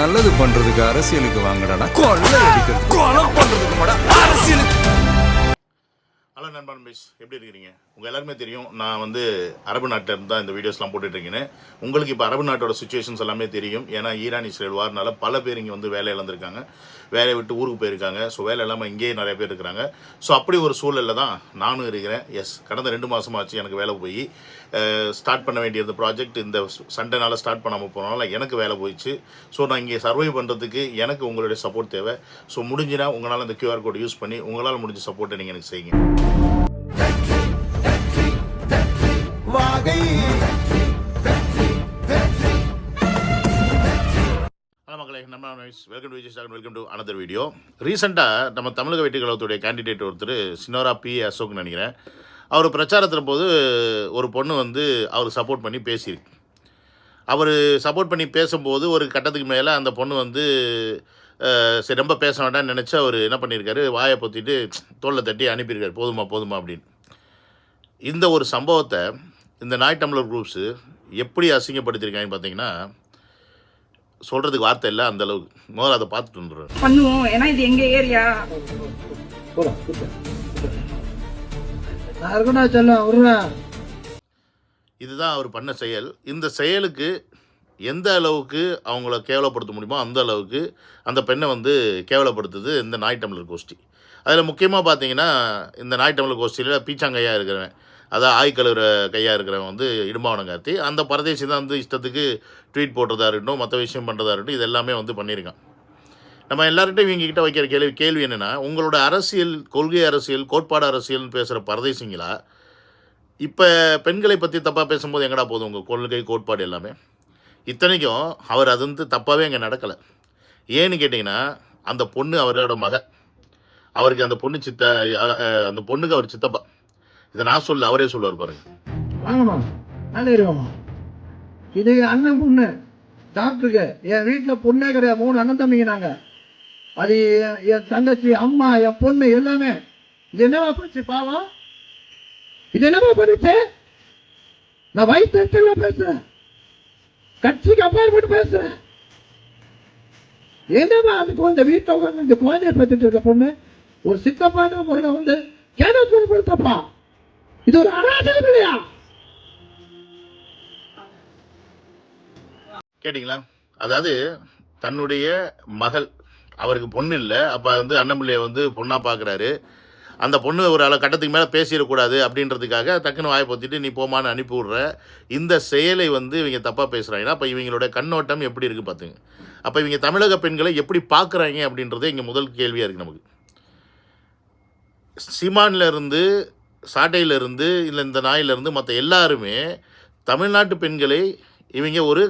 நல்லது பண்றதுக்கு அரசியலுக்கு வாங்கடா, கொள்ளை அடிக்கிறது கொலை பண்றதுக்கு கூட அரசியலுக்கு. ஹலோ நண்பன் பைஸ், எப்படி இருக்கிறீங்க? உங்கள் எல்லாருமே தெரியும், நான் வந்து அரபு நாட்டில் இருந்து தான் இந்த வீடியோஸ்லாம் போட்டுட்ருக்கேன்னு. உங்களுக்கு இப்போ அரபு நாட்டோட சுச்சுவேஷன்ஸ் எல்லாமே தெரியும். ஏன்னா ஈரான் இஸ்ரேல் வார்னால பல பேர் இங்கே வந்து வேலை இழந்திருக்காங்க, வேலையை விட்டு ஊருக்கு போயிருக்காங்க. ஸோ வேலை இல்லாமல் இங்கேயே நிறைய பேர் இருக்கிறாங்க. ஸோ அப்படி ஒரு சூழலில் தான் நானும் இருக்கிறேன். கடந்த 2 மாதமாச்சு எனக்கு வேலை போய் ஸ்டார்ட் பண்ண வேண்டியது ப்ராஜெக்ட் இந்த சண்டேனால ஸ்டார்ட் பண்ணாமல் போனால எனக்கு வேலை போயிடுச்சு. ஸோ நான் இங்கே சர்வை பண்ணுறதுக்கு எனக்கு உங்களுடைய சப்போர்ட் தேவை. ஸோ முடிஞ்சுனா உங்களால் இந்த QR கோட் யூஸ் பண்ணி உங்களால் முடிஞ்ச சப்போர்ட்டை நீங்கள் எனக்கு செய்யுங்க. மக்களே, நம்ம வெல்கம் டு அனதர் வீடியோ. ரீசெண்டாக நம்ம தமிழக வெற்றி கழகத்துடைய கேண்டிடேட் ஒருத்தர் சினோரா P. அசோக்னு நினைக்கிறேன். அவர் பிரச்சாரத்தில் போது ஒரு பொண்ணு வந்து அவருக்கு சப்போர்ட் பண்ணி பேசியிருக்கு. அவர் சப்போர்ட் பண்ணி பேசும்போது ஒரு கட்டத்துக்கு மேலே அந்த பொண்ணு வந்து சரி ரொம்ப பேச வேண்டாம்னு நினச்சி அவர் என்ன பண்ணியிருக்காரு, வாயை பொத்திட்டு தோளில் தட்டி அனுப்பியிருக்காரு, போதுமா போதுமா அப்படின்னு. இந்த ஒரு சம்பவத்தை இந்த நாய் டம்ளர் குரூப்ஸு எப்படி அசிங்கப்படுத்தியிருக்காங்கன்னு பார்த்தீங்கன்னா சொல்கிறதுக்கு வார்த்தை இல்லை. அந்த அளவுக்கு முதல்ல அதை பார்த்துட்டு வந்துடுறேன். பண்ணுவோம், ஏன்னா இது எங்கள் ஏரியா. இதுதான் அவர் பண்ண செயல். இந்த செயலுக்கு எந்த அளவுக்கு அவங்கள கேவலப்படுத்த முடியுமோ அந்த அளவுக்கு அந்த பெண்ணை வந்து கேவலப்படுத்துது இந்த நாய் டம்ளர் கோஷ்டி. அதில் முக்கியமாக பார்த்தீங்கன்னா இந்த நாய் டம்ளர் கோஷ்டியில் பீச்சாங்கையாக இருக்கிறவன், அதான் ஆய்கழுவுற கையாக இருக்கிறவன் வந்து இடும்பாவனம் கார்த்தி, அந்த பரதேசி தான் வந்து இஷ்டத்துக்கு ட்வீட் போடுறதா இருக்கட்டும், மற்ற விஷயம் பண்ணுறதா இருக்கட்டும், இது எல்லாமே வந்து பண்ணியிருக்கான். நம்ம எல்லார்கிட்டையும் இவங்ககிட்ட வைக்கிற கேள்வி என்னென்னா, உங்களோட அரசியல், கொள்கை அரசியல், கோட்பாடு அரசியல்னு பேசுகிற பரதேசிங்களா இப்போ பெண்களை பற்றி தப்பாக பேசும்போது எங்கடா போதும் உங்கள் கொள்கை கோட்பாடு எல்லாமே? இத்தனைக்கும் அவர் அது வந்து தப்பாகவே அங்கே நடக்கலை. ஏன்னு கேட்டிங்கன்னா, அந்த பொண்ணு அவரோட மகன், அவருக்கு அந்த பொண்ணு அந்த பொண்ணுக்கு அவர் சித்தப்பா. இதை நான் சொல்ல, அவரே சொல்லுவார் பாருங்க. வாங்கம்மா, நல்ல இது அண்ணன் பொண்ணு டாக்டருக்கு. என் வீட்டில் பொண்ணே கிடையாது, 3 அண்ணன் தம்பிங்க. அது என் தங்கச்சி, அம்மா, என் பொண்ணு எல்லாமே. இது என்னவா போச்சு பாவம்? இது என்னவா பண்ணிச்சு? நான் வயசு பேசுறேன், கட்சிக்கு அப்பாற்பட்டு பேசுறேன். என்னவா அந்த குழந்தை வீட்டில் உட்காந்து இந்த குழந்தைய பத்திட்டு இருக்க பொண்ணு ஒரு சித்தப்பான முறையில வந்து கேட்டப்பா, இது ஒரு அராஜகம் இல்லையா? கேட்டிங்களா? அதாவது தன்னுடைய மகள், அவருக்கு பொண்ணு இல்லை, அப்போ வந்து அண்ணம்பிள்ளையை வந்து பொண்ணாக பார்க்குறாரு. அந்த பொண்ணு ஒரு கட்டத்துக்கு மேலே பேசிடக்கூடாது அப்படின்றதுக்காக டக்குன்னு வாயை பொத்திட்டு நீ போமான்னு அனுப்பி விட்ற இந்த செயலை வந்து இவங்க தப்பாக பேசுகிறாங்கன்னா அப்போ இவங்களோட கண்ணோட்டம் எப்படி இருக்குது பார்த்துங்க. அப்போ இவங்க தமிழக பெண்களை எப்படி பார்க்குறாங்க அப்படின்றதே இங்கே முதல் கேள்வியாக இருக்குது நமக்கு. சீமான்லேருந்து, சாட்டையிலேருந்து, இல்லை இந்த நாயிலேருந்து மற்ற எல்லாருமே தமிழ்நாட்டு பெண்களை இவங்க ஒரு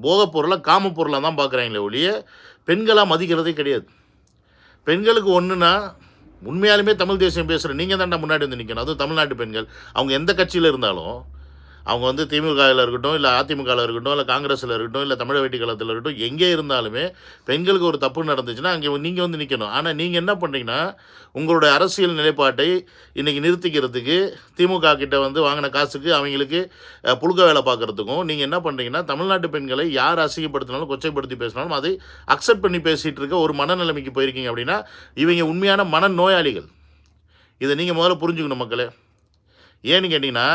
போகப் பொருளாக, காம பொருளாக தான் பார்க்குறாங்களே ஒழிய பெண்களாக மதிக்கிறதே கிடையாது. பெண்களுக்கு ஒன்றுனா உண்மையாலுமே தமிழ் தேசியம் பேசுகிற நீங்கள் தான்டா முன்னாடி வந்து நிற்கணும். அதுவும் தமிழ்நாட்டு பெண்கள், அவங்க எந்த கட்சியில் இருந்தாலும், அவங்க வந்து திமுகவில் இருக்கட்டும், இல்லை அதிமுகவில் இருக்கட்டும், இல்லை காங்கிரஸில் இருக்கட்டும், இல்லை தமிழக வெற்றி கழகத்தில் இருக்கட்டும், எங்கே இருந்தாலுமே பெண்களுக்கு ஒரு தப்பு நடந்துச்சுன்னா அங்கே நீங்கள் வந்து நிற்கணும். ஆனால் நீங்கள் என்ன பண்ணுறீங்கன்னா, உங்களுடைய அரசியல் நிலைப்பாட்டை இன்றைக்கி நிறுத்திக்கிறதுக்கு, திமுக கிட்ட வந்து வாங்கின காசுக்கு அவங்களுக்கு புழுக்க வேலை பார்க்குறதுக்கும் நீங்கள் என்ன பண்ணுறீங்கன்னா, தமிழ்நாட்டு பெண்களை யார் அசிங்கப்படுத்தினாலும், கொச்சைப்படுத்தி பேசினாலும் அதை அக்செப்ட் பண்ணி பேசிகிட்டு இருக்க ஒரு மனநிலைமைக்கு போயிருக்கீங்க. அப்படின்னா இவங்க உண்மையான மனநோயாளிகள். இதை நீங்கள் முதல்ல புரிஞ்சுக்கணும் மக்களே. ஏன்னு கேட்டிங்கன்னா,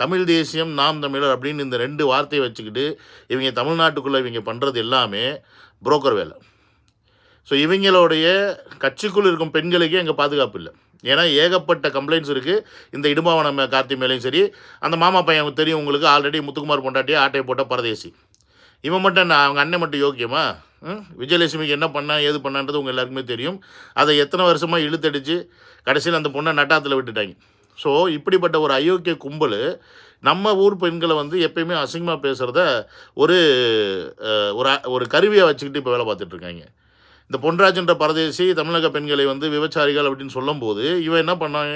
தமிழ் தேசியம், நாம் தமிழர் அப்படின்னு இந்த 2 வார்த்தையை வச்சுக்கிட்டு இவங்க தமிழ்நாட்டுக்குள்ளே இவங்க பண்ணுறது எல்லாமே புரோக்கர் வேலை. ஸோ இவங்களுடைய கட்சிக்குள் இருக்கும் பெண்களுக்கே அங்கே பாதுகாப்பு இல்லை. ஏன்னா ஏகப்பட்ட கம்ப்ளைண்ட்ஸ் இருக்குது இந்த இடும்பாவனம் கார்த்தி மேலேயும் சரி. அந்த மாமா பையன் தெரியும் உங்களுக்கு, ஆல்ரெடி முத்துக்குமார் பொண்டாட்டியே ஆட்டையை போட்ட பரதேசி. இவன் மட்டும் என்ன, அவங்க அண்ணன் மட்டும் யோக்கியமா? விஜயலட்சுமிக்கு என்ன பண்ணா ஏது பண்ணான்றது உங்கள் எல்லாருக்குமே தெரியும். அதை எத்தனை வருஷமாக இழுத்தடிச்சு கடைசியில் அந்த பொண்ணை நட்டாத்தில் விட்டுட்டாங்க. ஸோ இப்படிப்பட்ட ஒரு அயோக்கிய கும்பல் நம்ம ஊர் பெண்களை வந்து எப்பயுமே அசிங்கமாக பேசுகிறத ஒரு ஒரு கருவியாக வச்சுக்கிட்டு இப்போ வேலை பார்த்துட்ருக்காங்க. இந்த பொன்ராஜ்ன்ற பரதேசி தமிழக பெண்களை வந்து விபச்சாரிகள் அப்படின்னு சொல்லும்போது இவன் என்ன பண்ணாங்க,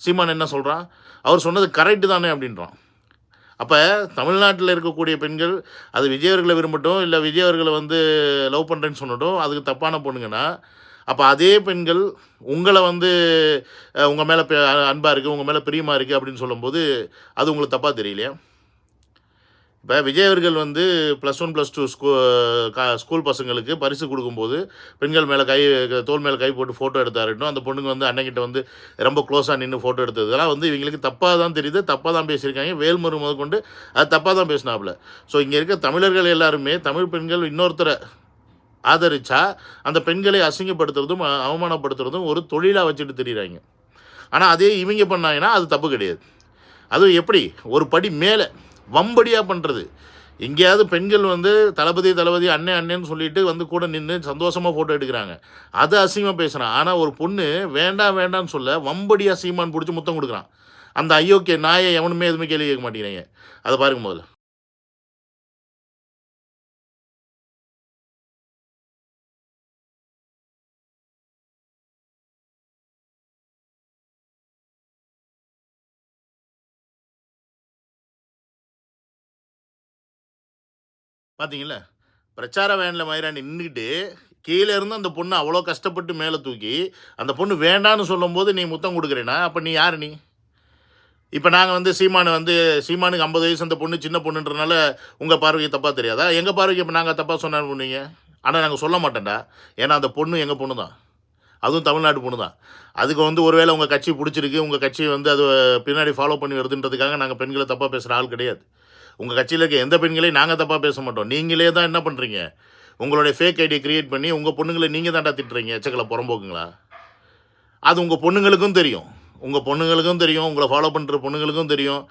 சீமான் என்ன சொல்கிறான், அவர் சொன்னது கரெக்டு தானே அப்படின்றான். அப்போ தமிழ்நாட்டில் இருக்கக்கூடிய பெண்கள், அது விஜயவர்களை விரும்பட்டும், இல்லை விஜயவர்களை வந்து லவ் பண்ணுறேன்னு சொன்னட்டும், அதுக்கு தப்பான பொண்ணுங்கன்னா, அப்போ அதே பெண்கள் உங்களை வந்து உங்கள் மேலே அன்பாக இருக்குது, உங்கள் மேலே பிரியமாக இருக்குது அப்படின்னு சொல்லும்போது அது உங்களுக்கு தப்பாக தெரியலையா? இப்போ விஜய் அவர்கள் வந்து +1 +2 ஸ்கூல் பசங்களுக்கு பரிசு கொடுக்கும்போது பெண்கள் மேலே தோள் மேலே கை போட்டு ஃபோட்டோ எடுத்தாருட்டும், அந்த பொண்ணுங்க வந்து அண்ணங்கிட்ட வந்து ரொம்ப க்ளோஸாக நின்று ஃபோட்டோ எடுத்தது இதெல்லாம் வந்து இவங்களுக்கு தப்பாக தான் தெரியுது, தப்பாக தான் பேசியிருக்காங்க. வேல்முருகன் முதற்கொண்டு அது தப்பாக தான் பேசினாப்புல. ஸோ இங்கே இருக்க தமிழர்கள் எல்லாருமே தமிழ் பெண்கள் இன்னொருத்தரை ஆதரிச்சா அந்த பெண்களை அசிங்கப்படுத்துறதும் அவமானப்படுத்துறதும் ஒரு தொழிலாக வச்சுட்டு தெரியுறாங்க. ஆனால் அதே இவங்க பண்ணாங்கன்னா அது தப்பு கிடையாது. அதுவும் எப்படி ஒரு படி மேலே வம்படியாக பண்ணுறது. எங்கேயாவது பெண்கள் வந்து தளபதி தளபதி அண்ணன் அண்ணன்னு சொல்லிட்டு வந்து கூட நின்று சந்தோஷமாக ஃபோட்டோ எடுக்கிறாங்க, அது அசிங்கமாக பேசுகிறான். ஆனால் ஒரு பொண்ணு வேண்டாம் வேண்டான்னு சொல்ல வம்படியாக சீமான் பிடிச்சி முத்தம் கொடுக்குறான். அந்த ஐயோக்கிய நாயை எவனுமே எதுவுமே கேள்வி கேட்க மாட்டேங்கிறாங்க. அதை பாருங்க முதல்ல. பார்த்தீங்களா, பிரச்சார வேனில் மயிரா நின்றுக்கிட்டு கீழே இருந்து அந்த பொண்ணு அவ்வளோ கஷ்டப்பட்டு மேலே தூக்கி அந்த பொண்ணு வேண்டான்னு சொல்லும்போது நீ முத்தம் கொடுக்குறேன்னா அப்போ நீ யார் நீ? இப்போ நாங்கள் வந்து சீமானுக்கு 50 வயசு, அந்த பொண்ணு சின்ன பொண்ணுன்றனால உங்கள் பார்வைக்கு தப்பாக தெரியாதா? எங்கள் பார்வைக்கு இப்போ நாங்கள் தப்பாக சொன்னான்னு பண்ணுவீங்க. ஆனால் நாங்கள் சொல்ல மாட்டேன்டா, ஏன்னா அந்த பொண்ணு எங்கள் பொண்ணு தான், அதுவும் தமிழ்நாட்டு பொண்ணு தான். அதுக்கு வந்து ஒருவேளை உங்கள் கட்சி பிடிச்சிருக்கு, உங்கள் கட்சியை வந்து அது பின்னாடி ஃபாலோ பண்ணி வருதுன்றதுக்காக நாங்கள் பெண்களை தப்பாக பேசுகிற ஆள் கிடையாது. உங்கள் கட்சியில் இருக்க எந்த பெண்களையும் நாங்கள் தப்பாக பேச மாட்டோம். நீங்களே தான் என்ன பண்ணுறீங்க, உங்களுடைய ஃபேக் ஐடியை க்ரியேட் பண்ணி உங்கள் பொண்ணுங்களை நீங்கள் தாண்டா திட்டுறீங்க. எச்சக்கலை புறம்போக்குங்களா? அது உங்கள் பொண்ணுங்களுக்கும் தெரியும், உங்களை ஃபாலோ பண்ணுற பொண்ணுங்களுக்கும் தெரியும்.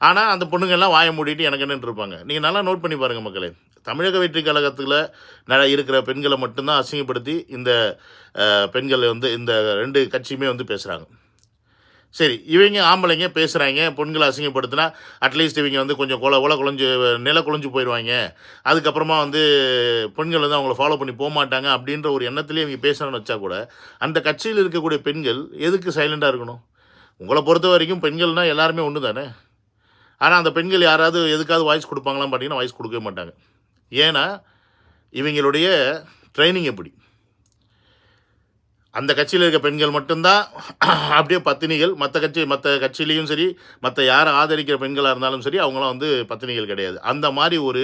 ஆனால் அந்த பொண்ணுங்கள்லாம் வாயை மூடிட்டு எனக்கு என்னன்னு இருப்பாங்க. நீங்கள் நல்லா நோட் பண்ணி பாருங்கள் மக்களே. தமிழக வெற்றி கழகத்தில் இருக்கிற பெண்களை மட்டும்தான் அசிங்கப்படுத்தி இந்த பெண்கள் வந்து இந்த 2 கட்சியுமே வந்து பேசுகிறாங்க. சரி, இவங்க ஆம்பளைங்க பேசுகிறாங்க, பெண்களை அசிங்கப்படுத்தினா அட்லீஸ்ட் இவங்க வந்து கொஞ்சம் குழஞ்சு போயிடுவாங்க, அதுக்கப்புறமா வந்து பெண்கள் வந்து அவங்கள ஃபாலோ பண்ணி போக மாட்டாங்க அப்படின்ற ஒரு எண்ணத்துலேயே இவங்க பேசுகிறான்னு வச்சா கூட அந்த கட்சியில் இருக்கக்கூடிய பெண்கள் எதுக்கு சைலண்டாக இருக்கணும்? உங்களை பொறுத்த வரைக்கும் பெண்கள்னால் எல்லாருமே ஒன்று தானே. ஆனால் அந்த பெண்கள் யாராவது எதுக்காவது வாய்ஸ் கொடுப்பாங்களான்னு பார்த்தீங்கன்னா வாய்ஸ் கொடுக்கவே மாட்டாங்க. ஏன்னா இவங்களுடைய ட்ரைனிங் எப்படி, அந்த கட்சியில் இருக்க பெண்கள் மட்டும்தான் அப்படியே பத்தினிகள். மற்ற கட்சியிலையும் சரி, மற்ற யாரை ஆதரிக்கிற பெண்களாக இருந்தாலும் சரி, அவங்களாம் வந்து பத்தினிகள் கிடையாது. அந்த மாதிரி ஒரு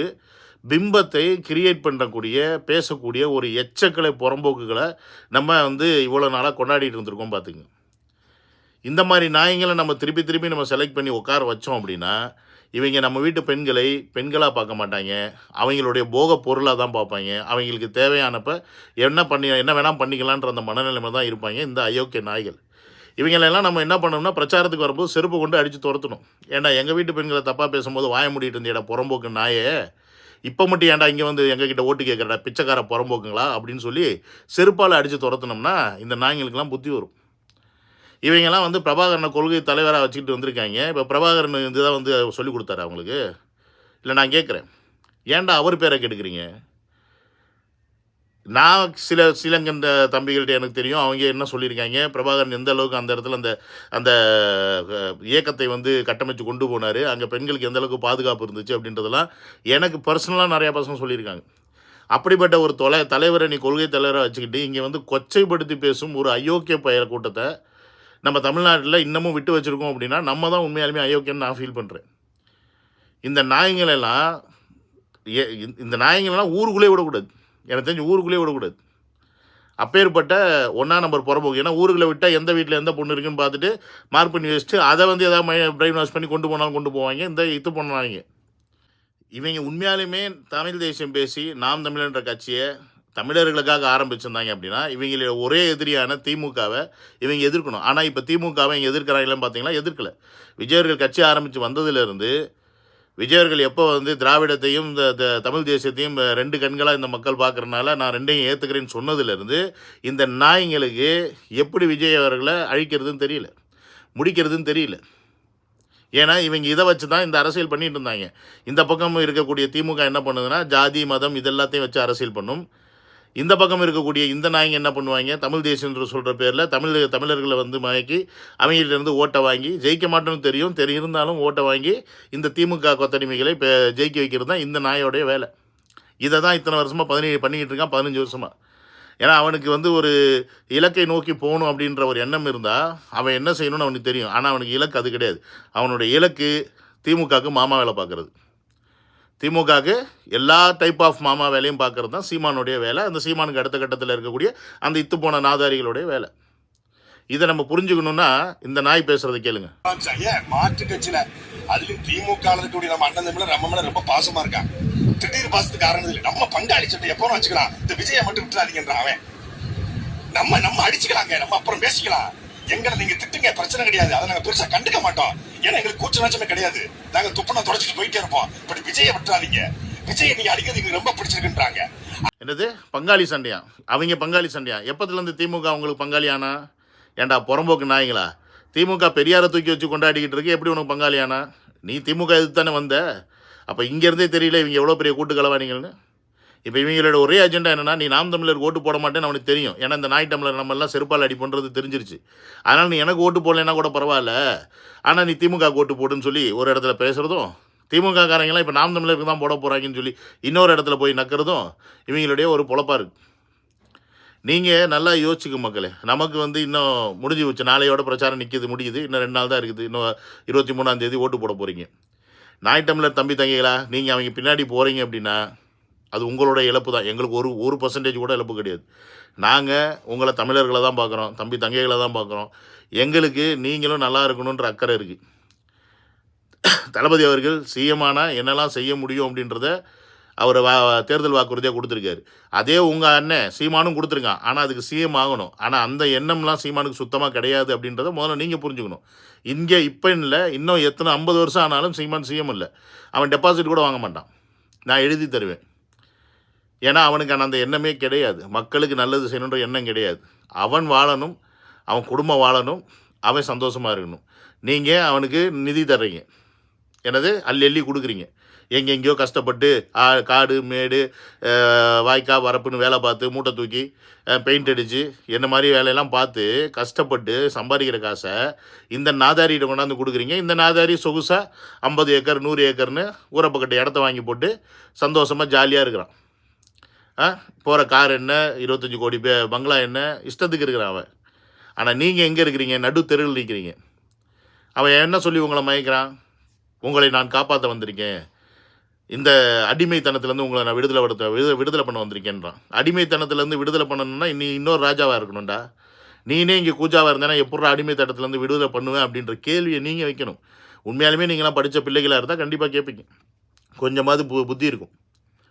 பிம்பத்தை கிரியேட் பண்ணக்கூடிய பேசக்கூடிய ஒரு எச்சக்கலை புறம்போக்குகளை நம்ம வந்து இவ்வளோ நாளாக கொண்டாடிட்டு இருந்திருக்கோம். பார்த்துங்க, இந்த மாதிரி நாயங்களை நம்ம திருப்பி நம்ம செலக்ட் பண்ணி உட்கார வச்சோம் அப்படின்னா இவங்க நம்ம வீட்டு பெண்களை பெண்களாக பார்க்க மாட்டாங்க, அவங்களுடைய போக பொருளாக தான் பார்ப்பாங்க. அவங்களுக்கு தேவையானப்போ என்ன வேணால் பண்ணிக்கலான்ற அந்த மனநிலைமை தான் இருப்பாங்க இந்த அயோக்கிய நாய்கள். இவங்களெல்லாம் நம்ம என்ன பண்ணணும்னா பிரச்சாரத்துக்கு வரும்போது செருப்பு கொண்டு அடித்து துரத்தணும். ஏன்டா எங்கள் வீட்டு பெண்களை தப்பாக பேசும்போது வாய மூடிட்டு இருந்தேடா புறம்போக்கு நாயே, இப்போ மட்டும் ஏன்டா இங்கே வந்து எங்ககிட்ட ஓட்டு கேட்குறடா பிச்சைக்கார புறம்போக்குங்களா அப்படின்னு சொல்லி செருப்பால் அடித்து துரத்தினோம்னா இந்த நாய்களுக்கெல்லாம் புத்தி வரும். இவங்கெல்லாம் வந்து பிரபாகரனை கொள்கை தலைவராக வச்சுக்கிட்டு வந்திருக்காங்க. இப்போ பிரபாகரன் இதுதான் வந்து சொல்லிக் கொடுத்தாரு அவங்களுக்கு. இல்லை நான் கேட்குறேன், ஏன்டா அவர் பேரை கெடுக்குறீங்க? நான் சிலங்கண்ட தம்பிகள்கிட்ட எனக்கு தெரியும், அவங்க என்ன சொல்லியிருக்காங்க, பிரபாகரன் எந்த அளவுக்கு அந்த இடத்துல அந்த இயக்கத்தை வந்து கட்டமைச்சு கொண்டு போனார், அங்கே பெண்களுக்கு எந்த அளவுக்கு பாதுகாப்பு இருந்துச்சு அப்படின்றதெல்லாம் எனக்கு பர்சனலாக நிறையா பசங்க சொல்லியிருக்காங்க. அப்படிப்பட்ட ஒரு தலைவரை நீ கொள்கை தலைவராக வச்சுக்கிட்டு இங்கே வந்து கொச்சைப்படுத்தி பேசும் ஒரு அயோக்கிய பயல் கூட்டத்தை நம்ம தமிழ்நாட்டில் இன்னமும் விட்டு வச்சுருக்கோம் அப்படின்னா நம்ம தான் உண்மையாலுமே அயோக்கியன்னு நான் ஃபீல் பண்ணுறேன். இந்த நாய்ங்களெல்லாம் ஊருக்குள்ளே விடக்கூடாது, எனக்கு தெரிஞ்சு ஊருக்குள்ளே விடக்கூடாது. அப்பேற்பட்ட 1ஆம் நம்பர் புறம்போக்கு. ஏன்னா ஊருக்குள்ளே விட்டால் எந்த வீட்டில் எந்த பொண்ணு இருக்குன்னு பார்த்துட்டு மார்க் பண்ணி வச்சுட்டு அதை வந்து எதாவது பிரெயின் வாஷ் பண்ணி கொண்டு போனாலும் கொண்டு போவாங்க. இது பண்ணுவாங்க. இவங்க உண்மையாலுமே தமிழ் தேசியம் பேசி நாம் தமிழன்ற கட்சியை தமிழர்களுக்காக ஆரம்பிச்சிருந்தாங்க அப்படின்னா இவங்களோட ஒரே எதிரியான திமுகவை இவங்க எதிர்க்கணும். ஆனால் இப்போ திமுகவை இங்கே எதிர்க்கிறாங்களான்னு பார்த்தீங்களா? எதிர்க்கலை. விஜயவர்கள் கட்சி ஆரம்பித்து வந்ததுலேருந்து விஜயவர்கள் எப்போ வந்து திராவிடத்தையும் இந்த தமிழ் தேசியத்தையும் 2 கண்களாக இந்த மக்கள் பார்க்குறதுனால நான் 2ஐயும் ஏற்றுக்கிறேன்னு சொன்னதுலேருந்து இந்த நாய்ங்களுக்கு எப்படி விஜய் அவர்களை அழிக்கிறதுன்னு தெரியல, முடிக்கிறதுன்னு தெரியல. ஏன்னா இவங்க இதை வச்சு தான் இந்த அரசியல் பண்ணிட்டு இருந்தாங்க. இந்த பக்கம் இருக்கக்கூடிய திமுக என்ன பண்ணுதுன்னா ஜாதி மதம் இதெல்லாத்தையும் வச்சு அரசியல் பண்ணும். இந்த பக்கம் இருக்கக்கூடிய இந்த நாய்ங்க என்ன பண்ணுவாங்க, தமிழ் தேசியன்ற சொல்கிற பேரில் தமிழர்களை வந்து மயக்கி அவங்கள்ட்டேருந்து ஓட்டை வாங்கி ஜெயிக்க மாட்டோன்னு தெரியும் இருந்தாலும் ஓட்டை வாங்கி இந்த திமுக கொத்தடிமைகளை இப்போ ஜெயிக்க வைக்கிறது தான் இந்த நாயோடைய வேலை. இதை தான் இத்தனை வருஷமாக பண்ணிக்கிட்டு இருக்கான், 15 வருஷமாக. ஏன்னா அவனுக்கு வந்து ஒரு இலக்கை நோக்கி போகணும் அப்படின்ற ஒரு எண்ணம் இருந்தால் அவன் என்ன செய்யணும்னு அவனுக்கு தெரியும். ஆனால் அவனுக்கு இலக்கு அது கிடையாது. அவனுடைய இலக்கு திமுகவுக்கு மாமா வேலை பார்க்குறது. திமுகவுக்கு எல்லா டைப் ஆஃப் மாமா வேலையும் பார்க்கறது தான் சீமானுடைய வேலை. அந்த சீமானுக்கு அடுத்த கட்டத்தில் இருக்கக்கூடிய அந்த இத்து போன நாதாரிகளுடைய வேலை. இதை நம்ம புரிஞ்சுக்கணும்னா இந்த நாய் பேசுறதை கேளுங்க. மாற்று கட்சியில அதுலயும் திமுக இருக்கக்கூடிய நம்ம அண்ணன் தம்பில நம்ம மேல ரொம்ப பாசமா இருக்காங்க. திடீர் பாசத்துக்கு காரணம் இல்லை. நம்ம பங்காளி சட்டை எப்பவும் வச்சுக்கலாம். இந்த விஜயை மட்டும் விட்டுறாதீங்கன்றான் அவன். நம்ம அடிச்சுக்கலாங்க, நம்ம அப்புறம் பேசிக்கலாம். எங்களை நீங்க திட்டுங்க, பிரச்சனை கிடையாது. அதை நாங்க பெருசா கண்டுக்க மாட்டோம். ஏன்னா எங்களுக்கு கூச்ச நாச்சமே கிடையாது. நாங்க துப்புனா தொடச்சிட்டு போயிட்டே இருப்போம். பட் விஜயை விட்டுறாதீங்க, விஜயை நீங்க அடிக்கிறது எங்களுக்கு ரொம்ப பிடிச்சிருக்குன்றாங்க. என்னது பங்காளி சண்டையா? அவங்க பங்காளி சண்டையா? எப்பத்துல இருந்து திமுக உங்களுக்கு பங்காளியானா? ஏண்டா புறம்போக்கு நாய்ங்களா? திமுக பெரியாரை தூக்கி வச்சு கொண்டாடிக்கிட்டு இருக்கு, எப்படி உனக்கு பங்காளியானா? நீ திமுக எதுக்கு தானே வந்த? அப்போ இங்கேருந்தே தெரியல இவங்க எவ்வளோ பெரிய கூட்டு கலவானீங்கன்னு. இப்போ இவங்களோட ஒரே அஜெண்டா என்னென்னா, நீ நாம் தமிழர் ஓட்டு போட மாட்டேன்னு அவனுக்கு தெரியும். ஏன்னா இந்த நாய் டம்ளர் நம்ம எல்லாம் செருப்பால் அடி பண்ணுறது தெரிஞ்சிருச்சு. அதனால் நீ எனக்கு ஓட்டு போடலைன்னா கூட பரவாயில்ல, ஆனால் நீ திமுக ஓட்டு போடுன்னு சொல்லி ஒரு இடத்துல பேசுகிறதும், திமுக காரங்களாம் இப்போ நாம் தமிழருக்கு தான் போட போகிறாங்கன்னு சொல்லி இன்னொரு இடத்துல போய் நக்கிறதும் இவங்களுடைய ஒரு பொழப்பாக இருக்குது. நீங்கள் நல்லா யோசிச்சுக்க மக்களே. நமக்கு இன்னும் முடிஞ்சு வச்சு நாளையோட பிரச்சாரம் நிற்கிது, முடியுது. இன்னும் 2 நாள் தான் இருக்குது. இன்னும் 23ஆம் தேதி ஓட்டு போட போகிறீங்க. நாய் டம்ளர் தம்பி தங்கைகளா, நீங்கள் அவங்க பின்னாடி போகிறீங்க அப்படின்னா அது உங்களோட இழப்பு தான். எங்களுக்கு ஒரு பர்சன்டேஜ் கூட இழப்பு கிடையாது. நாங்கள் உங்களை தமிழர்களை தான் பார்க்குறோம், தம்பி தங்கைகளை தான் பார்க்குறோம். எங்களுக்கு நீங்களும் நல்லா இருக்கணுன்ற அக்கறை இருக்குது. தளபதி அவர்கள் சிஎம்மானா என்னெல்லாம் செய்ய முடியும் அப்படின்றத அவர் தேர்தல் வாக்குறுதியாக கொடுத்துருக்காரு. அதே உங்கள் அண்ணன் சீமானும் கொடுத்துருக்கான். ஆனால் அதுக்கு சிஎம் ஆகணும். ஆனால் அந்த எண்ணம்லாம் சீமானுக்கு சுத்தமாக கிடையாது அப்படின்றத முதல்ல நீங்கள் புரிஞ்சுக்கணும். இங்கே இப்போ இல்லை, இன்னும் எத்தனை 50 வருஷம் ஆனாலும் சீமான் சிஎம் இல்லை. அவன் டெபாசிட் கூட வாங்க மாட்டான். நான் எழுதி தருவேன். ஏன்னா அவனுக்கு அந்த எண்ணமே கிடையாது. மக்களுக்கு நல்லது செய்யணுன்ற எண்ணம் கிடையாது. அவன் வாழணும், அவன் குடும்பம் வாழணும், அவன் சந்தோஷமாக இருக்கணும். நீங்கள் அவனுக்கு நிதி தர்றீங்க, என்னது அள்ளி கொடுக்குறீங்க. எங்கெங்கேயோ கஷ்டப்பட்டு காடு மேடு வாய்க்கா வரப்புன்னு வேலை பார்த்து மூட்டை தூக்கி பெயிண்ட் அடித்து என்ன மாதிரி வேலையெல்லாம் பார்த்து கஷ்டப்பட்டு சம்பாதிக்கிற காசை இந்த நாதாரிகிட்ட கொண்டாந்து கொடுக்குறீங்க. இந்த நாதாரி சொகுசாக 50 ஏக்கர் 100 ஏக்கர்னு ஊரப்பக்கட்ட இடத்த வாங்கி போட்டு சந்தோஷமாக ஜாலியாக இருக்கிறான். போகிற கார் என்ன, 25 கோடி பங்களா என்ன, இஷ்டத்துக்கு இருக்கிறான் அவன். ஆனால் நீங்கள் எங்கே இருக்கிறீங்க? நடு தெருவில் நிற்கிறீங்க. அவன் என்ன சொல்லி உங்களை மயக்கிறான்? உங்களை நான் காப்பாற்ற வந்திருக்கேன், இந்த அடிமைத்தனத்துலேருந்து உங்களை நான் விடுதலை பண்ண வந்திருக்கேன்றான். அடிமைத்தனத்துலேருந்து விடுதலை பண்ணணும்னா இன்னொரு ராஜாவாக இருக்கணும்டா. நீனே இங்கே கூஜாவாக இருந்தேன்னா எப்படா அடிமைத்தனத்துலேருந்து விடுதலை பண்ணுவேன் அப்படின்ற கேள்வியை நீங்கள் வைக்கணும். உண்மையாலுமே நீங்களாம் படித்த பிள்ளைகளாக இருந்தால் கண்டிப்பாக கேட்பீங்க, கொஞ்சமாவது புத்தி இருக்கும்.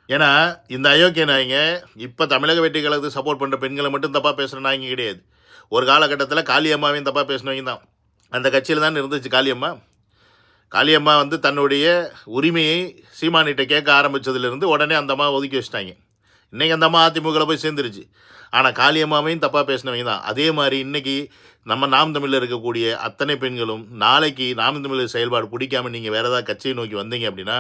ஏன்னா இந்த அயோக்கிய நாய்ங்க இப்போ தமிழக வெற்றி கழகத்துக்கு சப்போர்ட் பண்ணுற பெண்களை மட்டும் தப்பாக பேசுகிற நாய்ங்க கிடையாது. ஒரு காலகட்டத்தில் காளியம்மாவையும் தப்பாக பேசினவங்க தான். அந்த கட்சியில் தான் இருந்துச்சு காளியம்மா. காளியம்மா தன்னுடைய உரிமையை சீமானிட்ட கேட்க ஆரம்பித்ததுலேருந்து உடனே அந்த அம்மா ஒதுக்கி வச்சிட்டாங்க. இன்றைக்கி அந்த அம்மா அதிமுகவில் போய் சேர்ந்துருச்சு. ஆனால் காளியம்மாவையும் தப்பாக பேசினவங்க தான். அதே மாதிரி இன்றைக்கி நம்ம நாம் தமிழில் இருக்கக்கூடிய அத்தனை பெண்களும் நாளைக்கு நாம் தமிழர் செயல்பாடு பிடிக்காமல் நீங்கள் வேறு ஏதாவது கட்சியை நோக்கி வந்தீங்க அப்படின்னா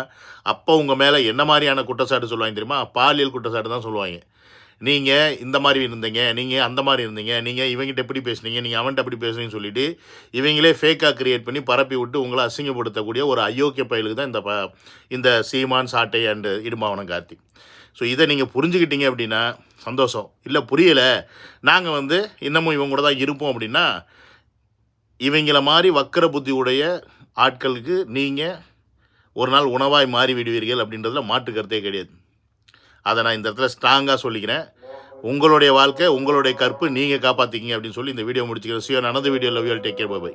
அப்போ உங்கள் மேலே என்ன மாதிரியான குற்றச்சாட்டு சொல்லுவாங்க தெரியுமா? பாலியல் குற்றச்சாட்டு தான் சொல்லுவாங்க. நீங்கள் இந்த மாதிரி இருந்தீங்க, நீங்கள் அந்த மாதிரி இருந்தீங்க, நீங்கள் இவங்ககிட்ட எப்படி பேசுனீங்க, நீங்கள் அவன்கிட்ட எப்படி பேசுனீங்கன்னு சொல்லிவிட்டு இவங்களே ஃபேக்காக க்ரியேட் பண்ணி பரப்பி விட்டு உங்களை அசிங்கப்படுத்தக்கூடிய ஒரு அயோக்கிய பயலுக்கு தான் இந்த சீமான் சாட்டை அண்டு இடுமாவனம் கார்த்திக். ஸோ இதை நீங்கள் புரிஞ்சுக்கிட்டீங்க அப்படின்னா சந்தோஷம். இல்லை புரியலை, நாங்கள் இன்னமும் இவங்க கூட தான் இருப்போம் அப்படின்னா இவங்கள மாதிரி வக்கர புத்தி உடைய ஆட்களுக்கு நீங்கள் ஒரு நாள் உணவாய் மாறி விடுவீர்கள் அப்படின்றதுல மாற்று கருத்தே கிடையாது. அதை நான் இந்த இடத்துல ஸ்ட்ராங்காக சொல்லிக்கிறேன். உங்களுடைய வாழ்க்கை, உங்களுடைய கற்பு நீங்கள் காப்பாற்றிக்கிங்க அப்படின்னு சொல்லி இந்த வீடியோ முடிச்சுக்கிறேன். See you on another video. Love you all. Take care. Bye bye.